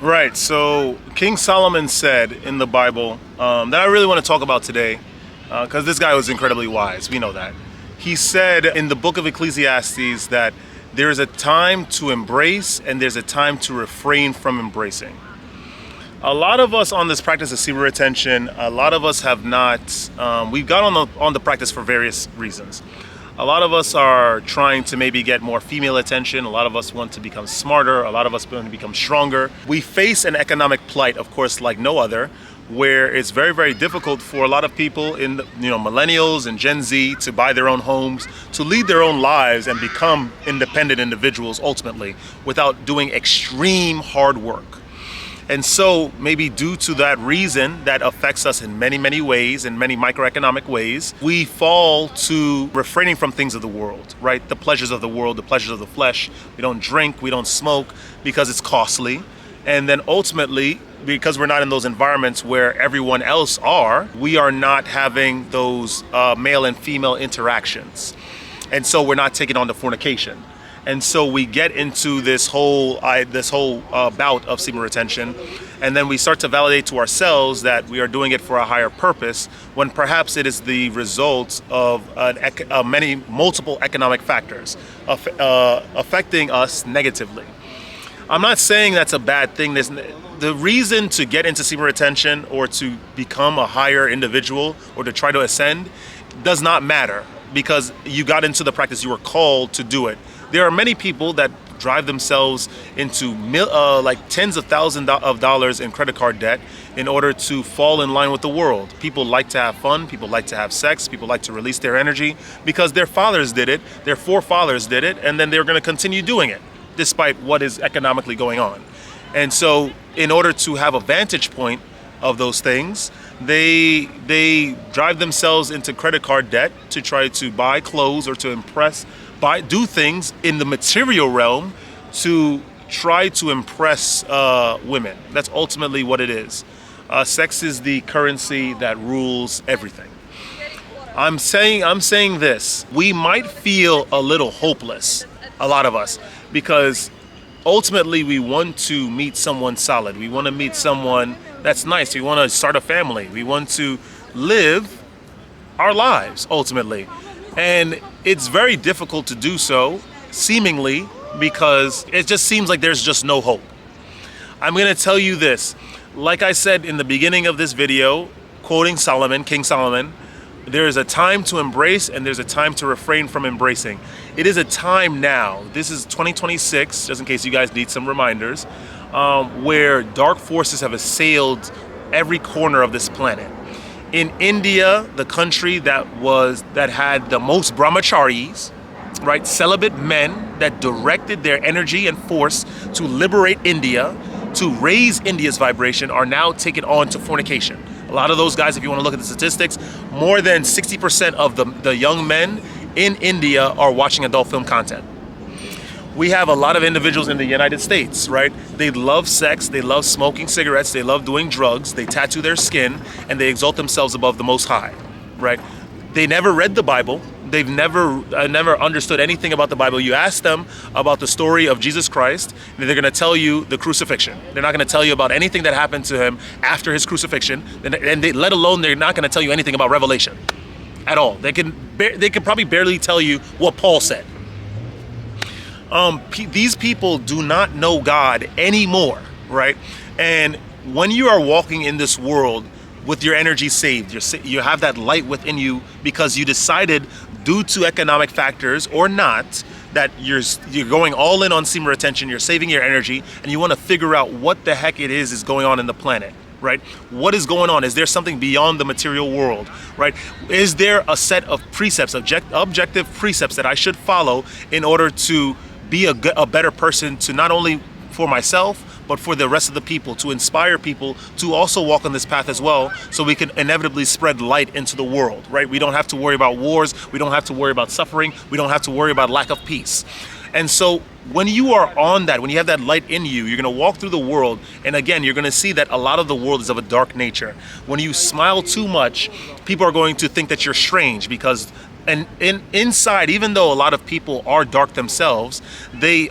Right, so King Solomon said in the Bible that I really want to talk about today, because this guy was incredibly wise, we know that. He said in the book of Ecclesiastes that there's a time to embrace and there's a time to refrain from embracing. A lot of us on this practice of semen retention, a lot of us have not, we've got on the practice for various reasons. A lot of us are trying to maybe get more female attention. A lot of us want to become smarter. A lot of us want to become stronger. We face an economic plight, of course, like no other, where it's very, very difficult for a lot of people in, millennials and Gen Z to buy their own homes, to lead their own lives and become independent individuals ultimately without doing extreme hard work. And so maybe due to that reason that affects us in many, many ways, in many microeconomic ways, we fall to refraining from things of the world, right? The pleasures of the world, the pleasures of the flesh. We don't drink, we don't smoke because it's costly. And then ultimately, because we're not in those environments where everyone else are, we are not having those male and female interactions. And so we're not taking on the fornication. And so we get into this whole bout of semen retention, and then we start to validate to ourselves that we are doing it for a higher purpose, when perhaps it is the result of many multiple economic factors affecting us negatively. I'm not saying that's a bad thing. The reason to get into semen retention or to become a higher individual or to try to ascend does not matter, because you got into the practice, you were called to do it. There are many people that drive themselves into like tens of thousands of dollars in credit card debt in order to fall in line with the world. People like to have fun, people like to have sex, people like to release their energy because their fathers did it, their forefathers did it, and then they're going to continue doing it despite what is economically going on. And so in order to have a vantage point of those things, they drive themselves into credit card debt to try to buy clothes or to do things in the material realm to try to impress women. That's ultimately what it is. Sex is the currency that rules everything. I'm saying this. We might feel a little hopeless, a lot of us, because ultimately we want to meet someone solid. We want to meet someone that's nice. We want to start a family. We want to live our lives ultimately. And it's very difficult to do so, seemingly, because it just seems like there's just no hope. I'm going to tell you this. Like I said in the beginning of this video, quoting Solomon, King Solomon, there is a time to embrace and there's a time to refrain from embracing. It is a time now. This is 2026, just in case you guys need some reminders, where dark forces have assailed every corner of this planet. In India, the country that had the most brahmacharis, right, celibate men that directed their energy and force to liberate India, to raise India's vibration, are now taken on to fornication. A lot of those guys, if you want to look at the statistics, more than 60% of the young men in India are watching adult film content. We have a lot of individuals in the United States, right? They love sex, they love smoking cigarettes, they love doing drugs, they tattoo their skin, and they exalt themselves above the Most High, right? They never read the Bible. They've never understood anything about the Bible. You ask them about the story of Jesus Christ, and they're going to tell you the crucifixion. They're not going to tell you about anything that happened to him after his crucifixion, let alone they're not going to tell you anything about Revelation at all. They can probably barely tell you what Paul said. These people do not know God anymore, right? And when you are walking in this world with your energy saved, you have that light within you because you decided, due to economic factors or not, that you're going all in on semen retention, you're saving your energy, and you want to figure out what the heck it is going on in the planet, right? What is going on? Is there something beyond the material world, right? Is there a set of precepts, objective precepts that I should follow in order to be a better person, to not only for myself, but for the rest of the people, to inspire people to also walk on this path as well, so we can inevitably spread light into the world, right? We don't have to worry about wars, we don't have to worry about suffering, we don't have to worry about lack of peace. And so when you are on that, when you have that light in you, you're going to walk through the world, and again, you're going to see that a lot of the world is of a dark nature. When you smile too much, people are going to think that you're strange, because inside, even though a lot of people are dark themselves, they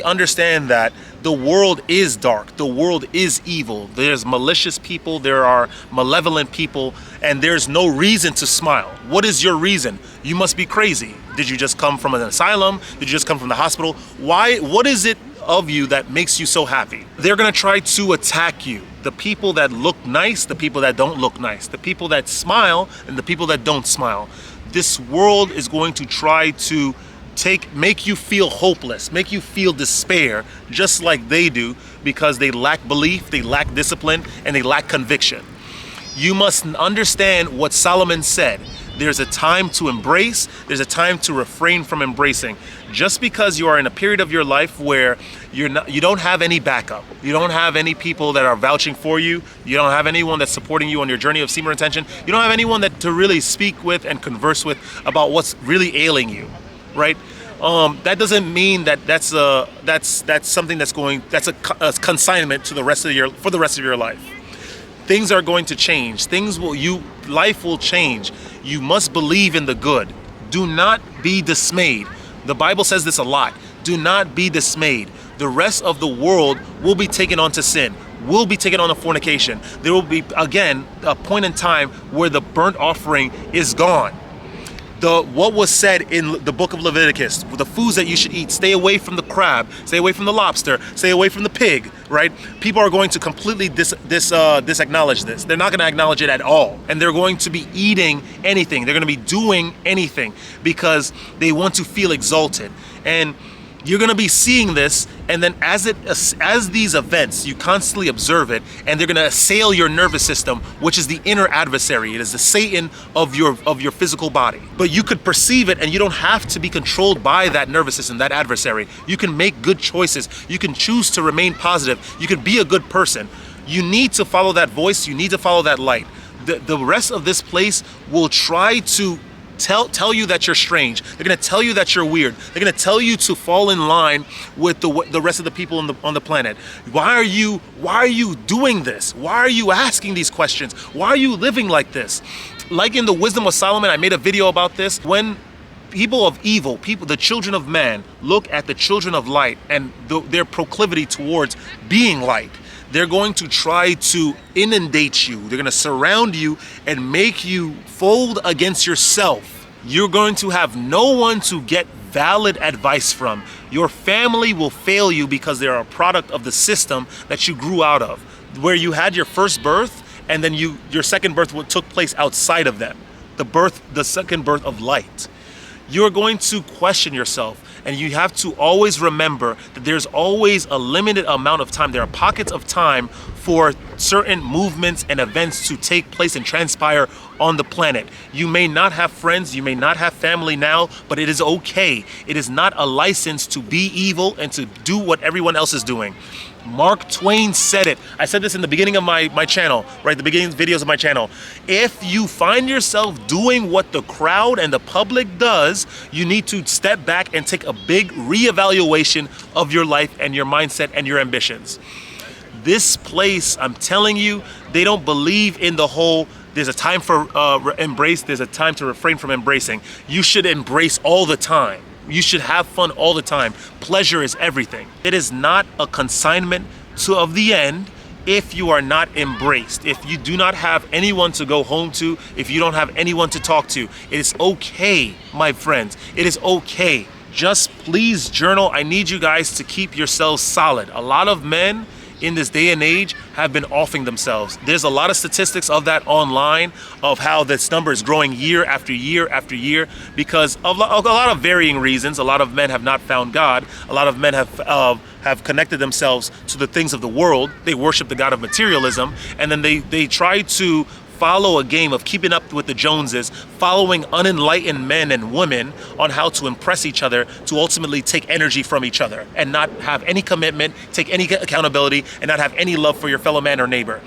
understand that the world is dark. The world is evil. There's malicious people. There are malevolent people. And there's no reason to smile. What is your reason? You must be crazy. Did you just come from an asylum? Did you just come from the hospital? Why? What is it of you that makes you so happy? They're going to try to attack you. The people that look nice, the people that don't look nice, the people that smile and the people that don't smile. This world is going to try to make you feel hopeless, make you feel despair, just like they do, because they lack belief, they lack discipline, and they lack conviction. You must understand what Solomon said. There's a time to embrace, there's a time to refrain from embracing. Just because you are in a period of your life where you don't have any backup, you don't have any people that are vouching for you, you don't have anyone that's supporting you on your journey of semen retention, you don't have anyone to really speak with and converse with about what's really ailing you, right? That doesn't mean that's something that's a consignment to for the rest of your life. Things are going to change. Life will change. You must believe in the good. Do not be dismayed. The Bible says this a lot. Do not be dismayed. The rest of the world will be taken on to sin, will be taken on to fornication. There will be, again, a point in time where the burnt offering is gone. What was said in the book of Leviticus, the foods that you should eat, stay away from the crab, stay away from the lobster, stay away from the pig, right? People are going to completely disacknowledge this. They're not going to acknowledge it at all. And they're going to be eating anything. They're going to be doing anything because they want to feel exalted. And you're going to be seeing this, and then as these events, you constantly observe it, and they're going to assail your nervous system, which is the inner adversary. It is the Satan of your physical body. But you could perceive it, and you don't have to be controlled by that nervous system, that adversary. You can make good choices. You can choose to remain positive. You can be a good person. You need to follow that voice. You need to follow that light. The rest of this place will try to tell you that you're strange. They're going to tell you that you're weird. They're going to tell you to fall in line with the rest of the people on the planet. Why are you doing this? Why are you asking these questions? Why are you living like this? Like in the Wisdom of Solomon, I made a video about this. When people of evil, the children of man, look at the children of light and their proclivity towards being light, they're going to try to inundate you. They're going to surround you and make you fold against yourself. You're going to have no one to get valid advice from. Your family will fail you because they're a product of the system that you grew out of, where you had your first birth and then your second birth took place outside of them. The second birth of light. You're going to question yourself. And you have to always remember that there's always a limited amount of time. There are pockets of time for certain movements and events to take place and transpire on the planet. You may not have friends, you may not have family now, but it is okay. It is not a license to be evil and to do what everyone else is doing. Mark Twain said it. I said this in the beginning of my channel, right? The beginning videos of my channel. If you find yourself doing what the crowd and the public does, you need to step back and take a big reevaluation of your life and your mindset and your ambitions. This place, I'm telling you, they don't believe in the whole, there's a time for embrace, there's a time to refrain from embracing. You should embrace all the time. You should have fun all the time. Pleasure is everything. It is not a consignment of the end if you are not embraced. If you do not have anyone to go home to, if you don't have anyone to talk to, it is okay, my friends. It is okay. Just please journal. I need you guys to keep yourselves solid. A lot of men in this day and age have been offing themselves. There's a lot of statistics of that online of how this number is growing year after year after year because of a lot of varying reasons. A lot of men have not found God. A lot of men have connected themselves to the things of the world. They worship the God of materialism, and then they try to follow a game of keeping up with the Joneses, following unenlightened men and women on how to impress each other to ultimately take energy from each other and not have any commitment, take any accountability, and not have any love for your fellow man or neighbor.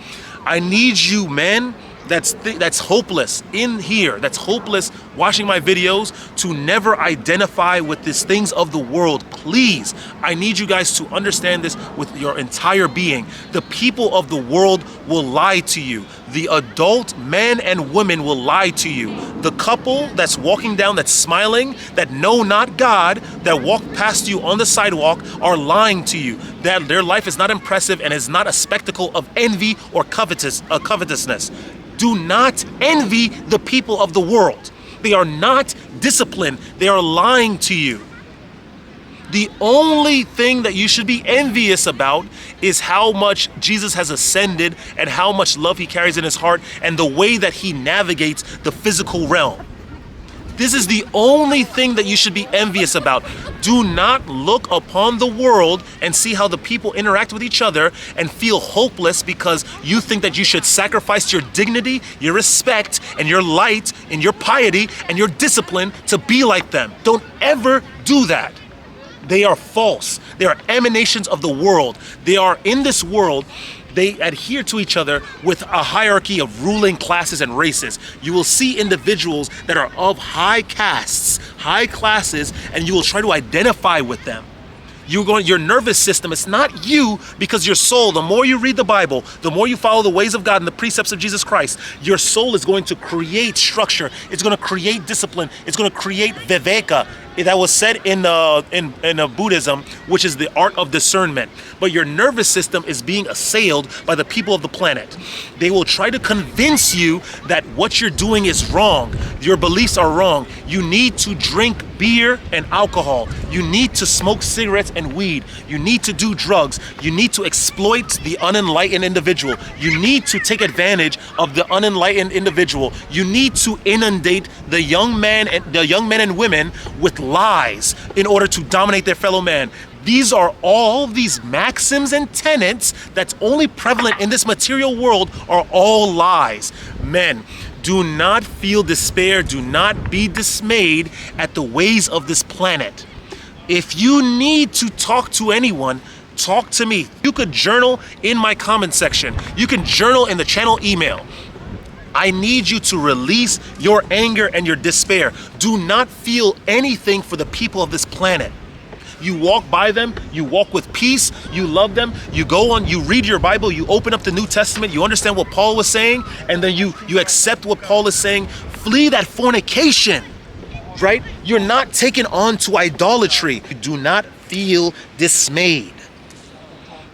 I need you, men. that's hopeless in here, that's hopeless watching my videos, to never identify with these things of the world. Please, I need you guys to understand this with your entire being. The people of the world will lie to you. The adult men and women will lie to you. The couple that's walking down, that's smiling, that know not God, that walk past you on the sidewalk, are lying to you. That their life is not impressive and is not a spectacle of envy or covetousness. Do not envy the people of the world. They are not disciplined. They are lying to you. The only thing that you should be envious about is how much Jesus has ascended and how much love he carries in his heart and the way that he navigates the physical realm. This is the only thing that you should be envious about. Do not look upon the world and see how the people interact with each other and feel hopeless because you think that you should sacrifice your dignity, your respect, and your light, and your piety, and your discipline to be like them. Don't ever do that. They are false. They are emanations of the world. They are in this world. They adhere to each other with a hierarchy of ruling classes and races. You will see individuals that are of high castes, high classes, and you will try to identify with them. Your nervous system, it's not you, because your soul, the more you read the Bible, the more you follow the ways of God and the precepts of Jesus Christ, your soul is going to create structure. It's going to create discipline. It's going to create viveka. That was said in Buddhism, which is the art of discernment. But your nervous system is being assailed by the people of the planet. They will try to convince you that what you're doing is wrong. Your beliefs are wrong. You need to drink beer and alcohol. You need to smoke cigarettes and weed. You need to do drugs. You need to exploit the unenlightened individual. You need to take advantage of the unenlightened individual. You need to inundate the young men and women with lies in order to dominate their fellow man. These are all these maxims and tenets that's only prevalent in this material world are all lies. Men, do not feel despair. Do not be dismayed at the ways of this planet. If you need to talk to anyone, talk to me. You could journal in my comment section. You can journal in the channel email. I need you to release your anger and your despair. Do not feel anything for the people of this planet. You walk by them, you walk with peace, you love them, you go on, you read your Bible, you open up the New Testament, you understand what Paul was saying, and then you accept what Paul is saying. Flee that fornication, right? You're not taken on to idolatry. Do not feel dismayed.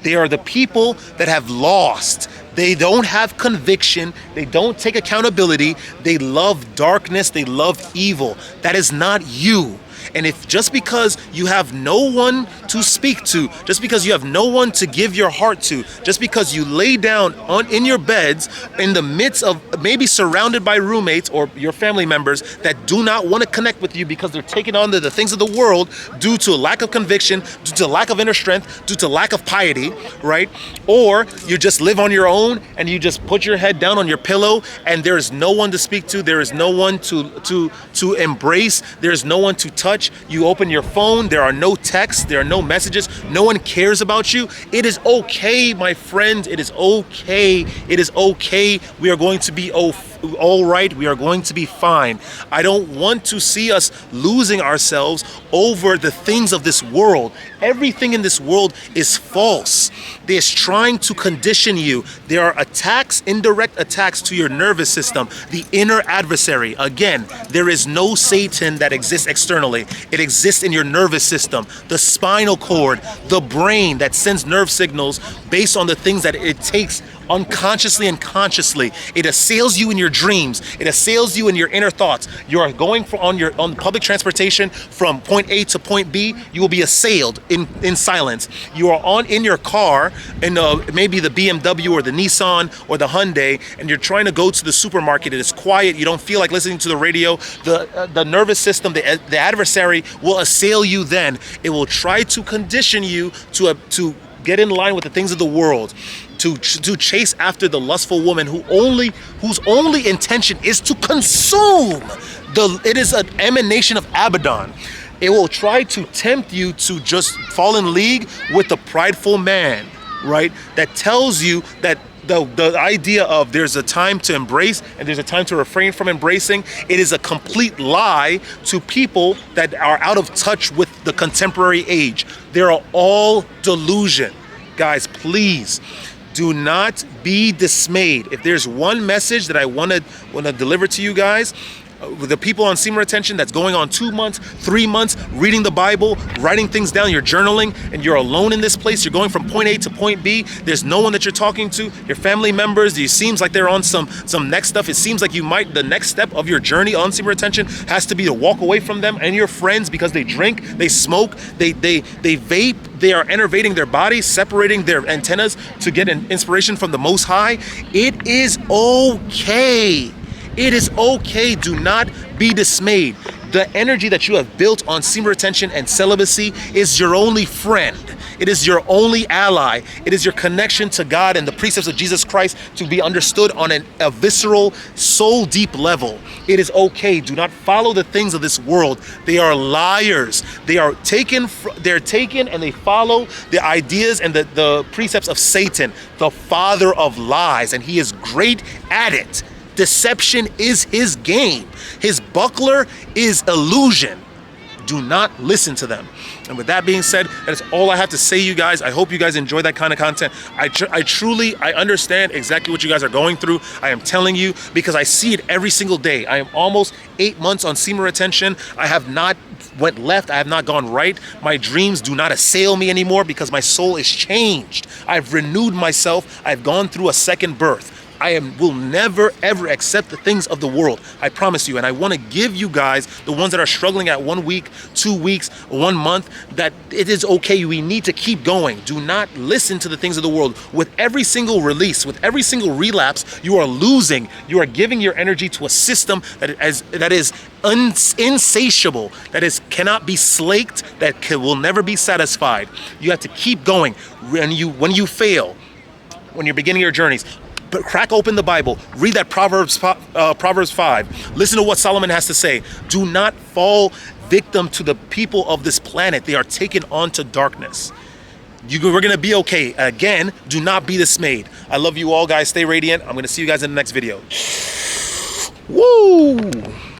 They are the people that have lost. They don't have conviction. They don't take accountability. They love darkness. They love evil. That is not you. And if just because you have no one to speak to, just because you have no one to give your heart to, just because you lay down in your beds in the midst of maybe surrounded by roommates or your family members that do not want to connect with you because they're taking on the things of the world due to lack of conviction, due to lack of inner strength, due to lack of piety, right? Or you just live on your own and you just put your head down on your pillow and there is no one to speak to, there is no one to embrace, there is no one to touch. You open your phone, there are no texts, there are no messages, no one cares about you. It is okay, my friends. It is okay. It is okay. We are going to be all right. We are going to be fine. I don't want to see us losing ourselves over the things of this world. Everything in this world is false. They're trying to condition you. There are attacks, indirect attacks to your nervous system, the inner adversary. Again, there is no Satan that exists externally. It exists in your nervous system, the spinal cord, the brain that sends nerve signals based on the things that it takes unconsciously and consciously. It assails you in your dreams. It assails you in your inner thoughts. You are going on public transportation from point A to point B. You will be assailed in silence. You are in your car in maybe the BMW or the Nissan or the Hyundai, and you're trying to go to the supermarket. It is quiet. You don't feel like listening to the radio. The nervous system, the adversary will assail you. Then it will try to condition you to get in line with the things of the world. To chase after the lustful woman whose only intention is to consume. It is an emanation of Abaddon. It will try to tempt you to just fall in league with the prideful man, right, that tells you that the idea of there's a time to embrace and there's a time to refrain from embracing, it is a complete lie to people that are out of touch with the contemporary age. They're all delusion. Guys, please do not be dismayed. If there's one message that I want to deliver to you guys, the people on Semen Retention that's going on 2 months, 3 months, reading the Bible, writing things down, you're journaling, and you're alone in this place. You're going from point A to point B. There's no one that you're talking to. Your family members, it seems like they're on some next stuff. It seems like the next step of your journey on Semen Retention has to be to walk away from them and your friends because they drink, they smoke, they vape, they are enervating their bodies, separating their antennas to get an inspiration from the Most High. It is okay. It is okay. Do not be dismayed. The energy that you have built on Semen Retention and celibacy is your only friend. It is your only ally. It is your connection to God and the precepts of Jesus Christ to be understood on a visceral, soul deep level. It is okay. Do not follow the things of this world. They are liars. They're taken and they follow the ideas and the precepts of Satan, the father of lies, and he is great at it. Deception is his game. His buckler is illusion. Do not listen to them. And with that being said, that is all I have to say, you guys. I hope you guys enjoy that kind of content. I truly understand exactly what you guys are going through. I am telling you because I see it every single day. I am almost 8 months on Semen Retention. I have not went left. I have not gone right. My dreams do not assail me anymore because my soul is changed. I've renewed myself. I've gone through a second birth. Will never ever accept the things of the world. I promise you. And I want to give you guys, the ones that are struggling at 1 week, 2 weeks, 1 month, that it is okay. We need to keep going. Do not listen to the things of the world. With every single release, with every single relapse, you are losing. You are giving your energy to a system that is insatiable, cannot be slaked, will never be satisfied. You have to keep going. When you fail, when you're beginning your journeys, but crack open the Bible, read that Proverbs 5. Listen to what Solomon has to say. Do not fall victim to the people of this planet. They are taken on to darkness. We're going to be okay. Again, do not be dismayed. I love you all, guys. Stay radiant. I'm going to see you guys in the next video. Woo!